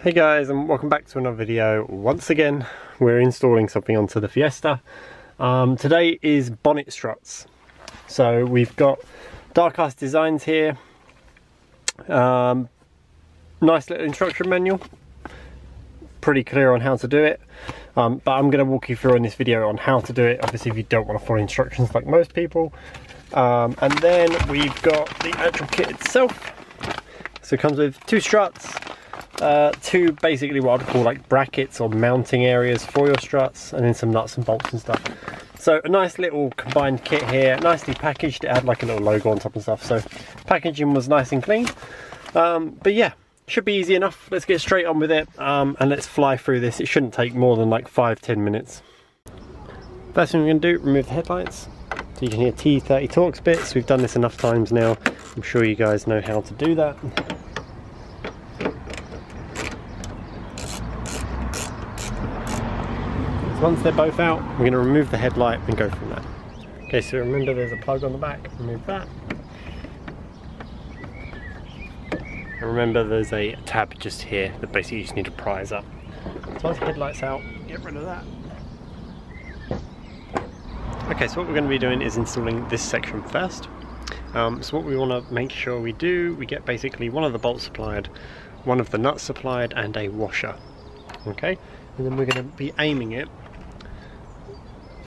Hey guys, and welcome back to another video. Once again, we're installing something onto the Fiesta. Today is Bonnet struts. So we've got die-cast designs here. Nice little instruction manual. Pretty clear on how to do it. But I'm going to walk you through in this video on how to do it. Obviously, if you don't want to follow instructions like most people. And then we've got the actual kit itself. So it comes with two struts. Two basically what I'd call like brackets or mounting areas for your struts, and then some nuts and bolts and stuff. So a nice little combined kit here, nicely packaged. It had like a little logo on top and stuff, so packaging was nice and clean. But yeah, should be easy enough. Let's get straight on with it, and let's fly through this. It shouldn't take more than like 5-10 minutes. First thing we're going to do, remove the headlights. So you can hear T30 Torx bits. We've done this enough times now. I'm sure you guys know how to do that. Once they're both out, we're going to remove the headlight and go from that. Okay, so remember there's a plug on the back, remove that. And remember there's a tab just here that basically you just need to prise up. So once the headlight's out, get rid of that. Okay, so what we're going to be doing is installing this section first. So what we want to make sure we do, we get basically one of the bolts supplied, one of the nuts supplied, and a washer. Okay, and then we're going to be aiming it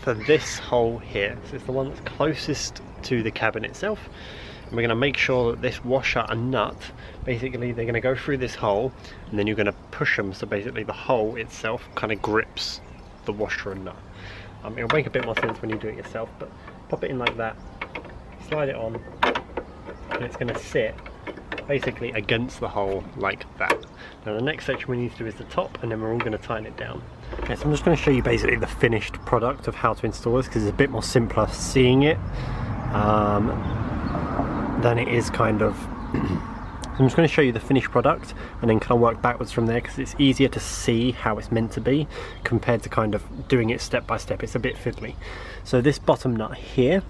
for this hole here. So it's the one that's closest to the cabin itself, and we're going to make sure that this washer and nut, basically they're going to go through this hole, and then you're going to push them so basically the hole itself kind of grips the washer and nut. It'll make a bit more sense when you do it yourself, but pop it in like that, slide it on, and it's going to sit basically against the hole like that. Now the next section we need to do is the top, and then we're all going to tighten it down. Okay, so I'm just going to show you basically the finished product of how to install this, because it's a bit more simpler seeing it than it is kind of I'm just going to show you the finished product and then kind of work backwards from there, because it's easier to see how it's meant to be compared to kind of doing it step by step. It's a bit fiddly. So this bottom nut here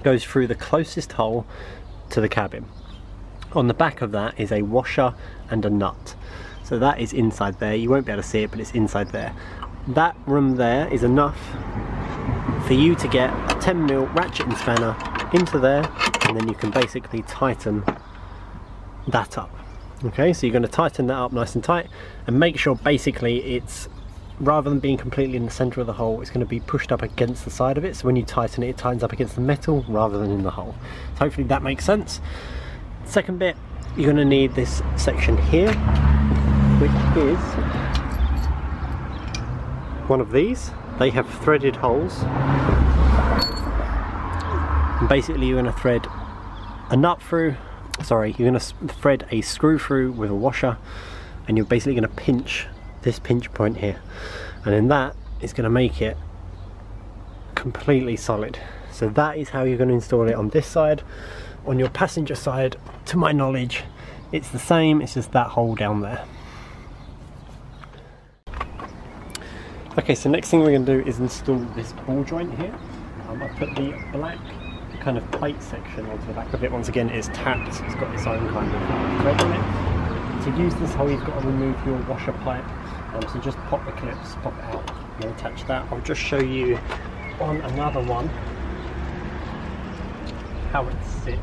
goes through the closest hole to the cabin. On the back of that is a washer and a nut. So that is inside there. You won't be able to see it, but it's inside there. That room there is enough for you to get a 10mm ratchet and spanner into there, and then you can basically tighten that up. Okay, so you're going to tighten that up nice and tight, and make sure basically it's, rather than being completely in the center of the hole, it's going to be pushed up against the side of it. So when you tighten it, it tightens up against the metal rather than in the hole. So hopefully that makes sense. Second bit, you're going to need this section here, which is one of these. They have threaded holes, and basically you're going to thread a nut through, you're going to thread a screw through with a washer, and you're basically going to pinch this pinch point here, and then that is going to make it completely solid. So that is how you're going to install it on this side. On your passenger side, to my knowledge, it's the same, it's just that hole down there. Okay, so next thing we're going to do is install this ball joint here. I put the black kind of plate section onto the back of it. Once again, it is tapped, it's got its own kind of thread on it. To use this hole, you've got to remove your washer pipe. So just pop the clips, pop it out, and attach that. I'll just show you on another one how it sits.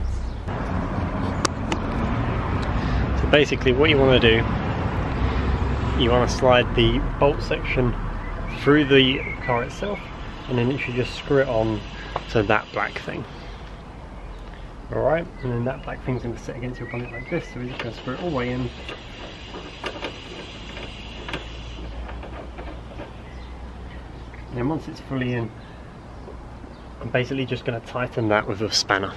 So basically what you want to do, you want to slide the bolt section through the car itself, and then literally just screw it on to that black thing. Alright, and then that black thing's going to sit against your bonnet like this, so we're just going to screw it all the way in. And then once it's fully in, I'm basically just going to tighten that with a spanner.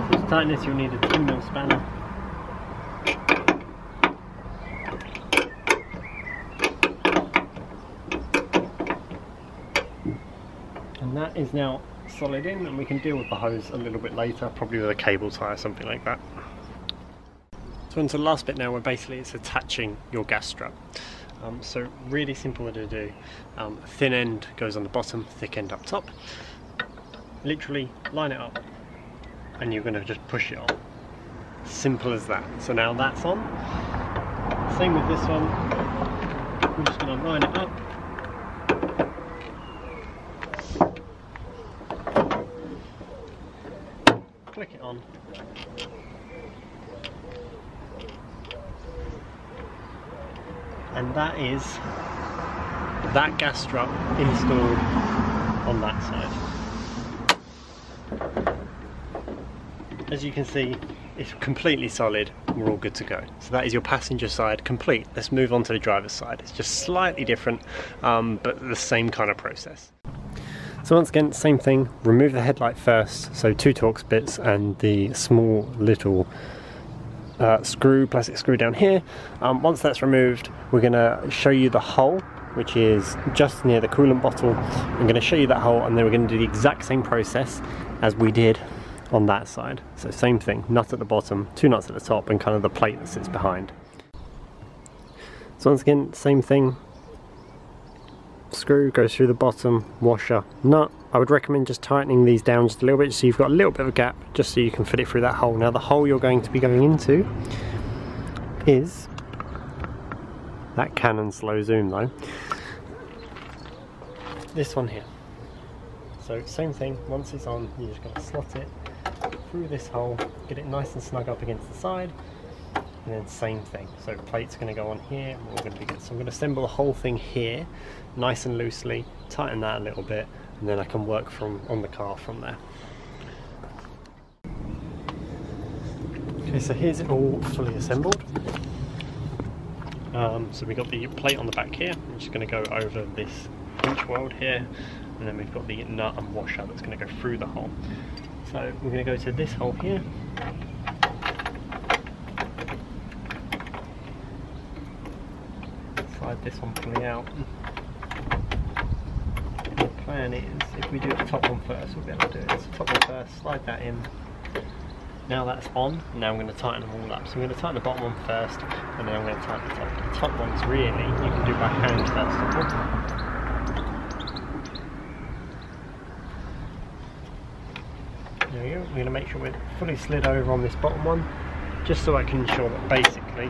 So to tighten this, you'll need a 2mm spanner. And that is now solid in, and we can deal with the hose a little bit later, probably with a cable tie or something like that. So into the last bit now, where basically it's attaching your gas strut. So really simple to do. Thin end goes on the bottom, thick end up top. Literally line it up, and you're going to just push it on. Simple as that. So now that's on. Same with this one. We're just going to line it up. Click it on. And that is that gas strut installed on that side. As you can see, it's completely solid. We're all good to go. So that is your passenger side complete. Let's move on to the driver's side. It's just slightly different, but the same kind of process. So once again, same thing. Remove the headlight first. So 2 Torx bits and the small little plastic screw down here. Once that's removed, we're going to show you the hole, which is just near the coolant bottle. I'm going to show you that hole, and then we're going to do the exact same process as we did on that side. So same thing, nut at the bottom, 2 nuts at the top, and kind of the plate that sits behind. So once again, same thing. Screw goes through the bottom, washer, nut. I would recommend just tightening these down just a little bit so you've got a little bit of a gap, just so you can fit it through that hole. Now the hole you're going to be going into is that Canon slow zoom though. This one here. So same thing, once it's on, you're just going to slot it through this hole, get it nice and snug up against the side, and then same thing. So plate's going to go on here, and we're going to be good. So I'm going to assemble the whole thing here, nice and loosely, tighten that a little bit, and then I can work on the car from there. Okay, so here's it all fully assembled. So we've got the plate on the back here. I'm just going to go over this pinch weld here, and then we've got the nut and washer that's going to go through the hole. So we're going to go to this hole here. Slide this one fully out. The plan is, if we do the top one first, we'll be able to do it. So top one first, slide that in. Now that's on, now I'm going to tighten them all up. So I'm going to tighten the bottom one first, and then I'm going to tighten the top. The top one's really, you can do by hand first of all. There we go. We're going to make sure we're fully slid over on this bottom one, just so I can ensure that basically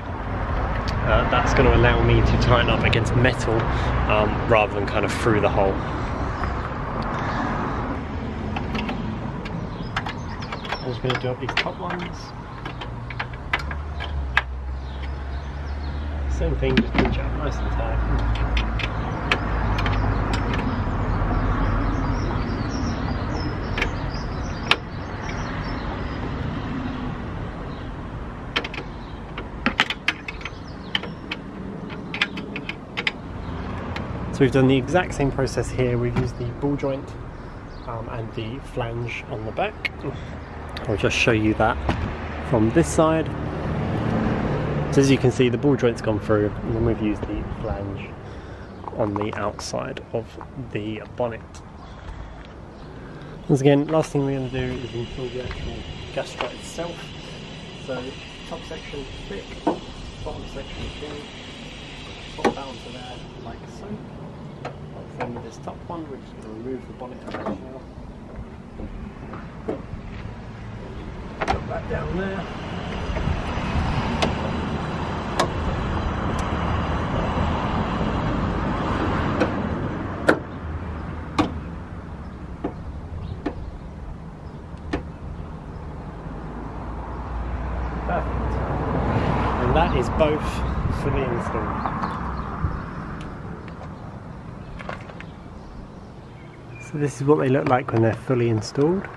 that's going to allow me to tighten up against metal rather than kind of through the hole. I'm just going to do up these top ones. Same thing, just pinch it up nice and tight. So we've done the exact same process here. We've used the ball joint and the flange on the back. I'll just show you that from this side. So as you can see, the ball joint's gone through, and then we've used the flange on the outside of the bonnet. Once again, last thing we're going to do is install the actual gas strut itself. So top section thick, bottom section thin. Pop that onto there like so. Same with this top one, we're just going to remove the bonnet attach now. Put that down there. Perfect. And that is both fully installed. So this is what they look like when they're fully installed.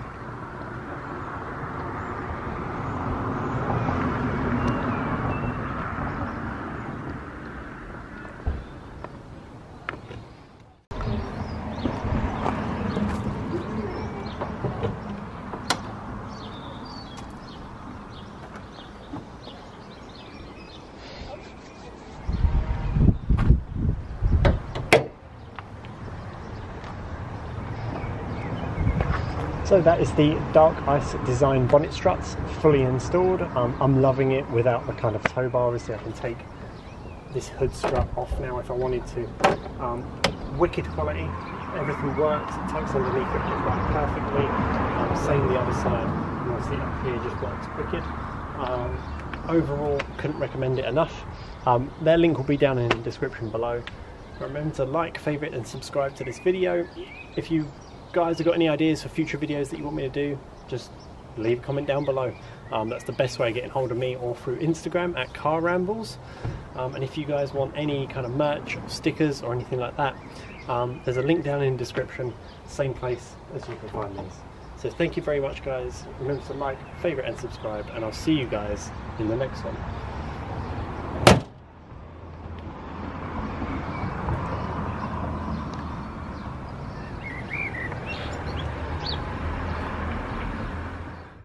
So that is the Dark Ice Design bonnet struts, fully installed. I'm loving it without the kind of tow bar. Obviously I can take this hood strut off now if I wanted to. Wicked quality, everything works, it tucks underneath it just like perfectly. Same the other side. and obviously up here just works wicked. Overall, couldn't recommend it enough. Their link will be down in the description below. Remember to like, favourite and subscribe to this video. If you guys have got any ideas for future videos that you want me to do, just leave a comment down below. That's the best way of getting hold of me, or through Instagram at Rambles. And if you guys want any kind of merch or stickers or anything like that, there's a link down in the description, same place as you can find these. So thank you very much guys, remember to like, favourite and subscribe, and I'll see you guys in the next one.